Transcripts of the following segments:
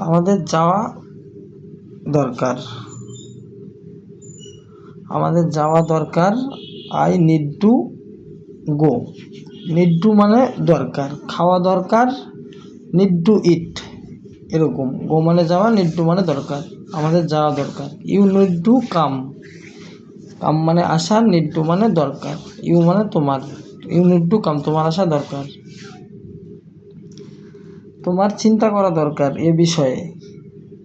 আমাদের যাওয়া দরকার। আমাদের যাওয়া দরকার। I need to go. Need to মানে দরকার, খাওয়া দরকার, নিড টু ইট এরকম। গো মানে যাওয়া, নিড টু মানে দরকার। আমাদের যাওয়া দরকার। You need to come. Come মানে আসা, নিড টু মানে দরকার। ইউ মানে তোমার, ইউ নিড টু কাম তোমার আসা দরকার। তোমার চিন্তা করা দরকার এ বিষয়ে।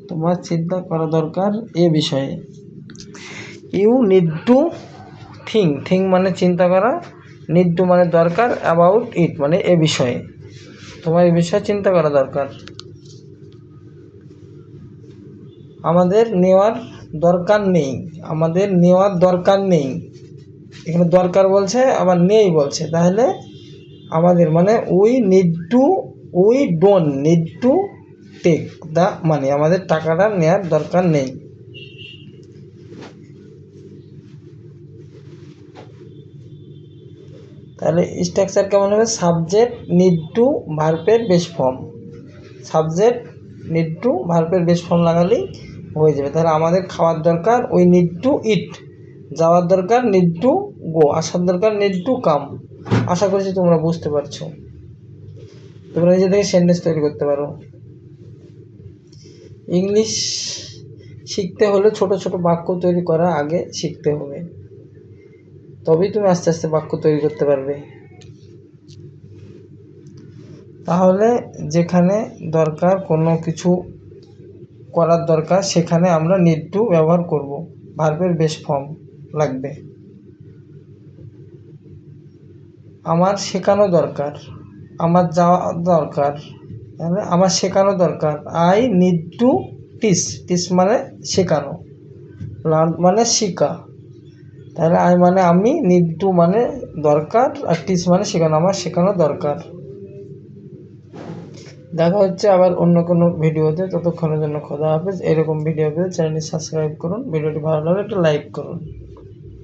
তোমার চিন্তা করা দরকার এ বিষয়ে। You need to think. Think মানে চিন্তা করা, নিড টু মানে দরকার, অ্যাবাউট ইট মানে এ বিষয়ে। তোমার এ বিষয়ে চিন্তা করা দরকার। আমাদের নেওয়ার দরকার নেই। আমাদের নেওয়ার দরকার নেই। এখানে দরকার বলছে আবার নেই বলছে, তাহলে আমাদের মানে we need to, we don't need to take the money. আমাদের টাকাটা নেওয়ার দরকার নেই। তাহলে স্ট্রাকচার কেমন হবে? সাবজেক্ট নিড টু ভার্বের base form. Subject need to ভার্বের বেস ফর্ম লাগালেই হয়ে যাবে। তাহলে আমাদের খাওয়ার দরকার, উই নিড টু ইট। যাওয়ার দরকার, নিড টু গো। আসার দরকার, নিড টু কাম। আশা করছি তোমরা বুঝতে পারছো। তোমরা নিজে থেকে সেন্টেন্স তৈরি করতে পারো। ইংলিশ শিখতে হলে ছোট ছোট বাক্য তৈরি করা আগে শিখতে হবে, তবেই তুমি আস্তে আস্তে বাক্য তৈরি করতে পারবে। তাহলে যেখানে দরকার, কোনো কিছু করার দরকার, সেখানে আমরা নিড টু ব্যবহার করব। ভার্বের বেস ফর্ম লাগবে। আমার শেখানো দরকার, আমার যাওয়া দরকার, তাহলে আমার শেখানো দরকার। I need to teach. Teach মানে শেখানো, লার্ন মানে শেখা। তাহলে আই মানে আমি, নিড টু মানে দরকার, আর টিচ মানে শেখানো। আমার শেখানো দরকার। দেখা হচ্ছে আবার অন্য কোনো ভিডিওতে। ততক্ষণের জন্য খোদা হাফেজ। এরকম ভিডিও পেতে চ্যানেলটি সাবস্ক্রাইব করুন। ভিডিওটি ভালো লাগলে একটা লাইক করুন।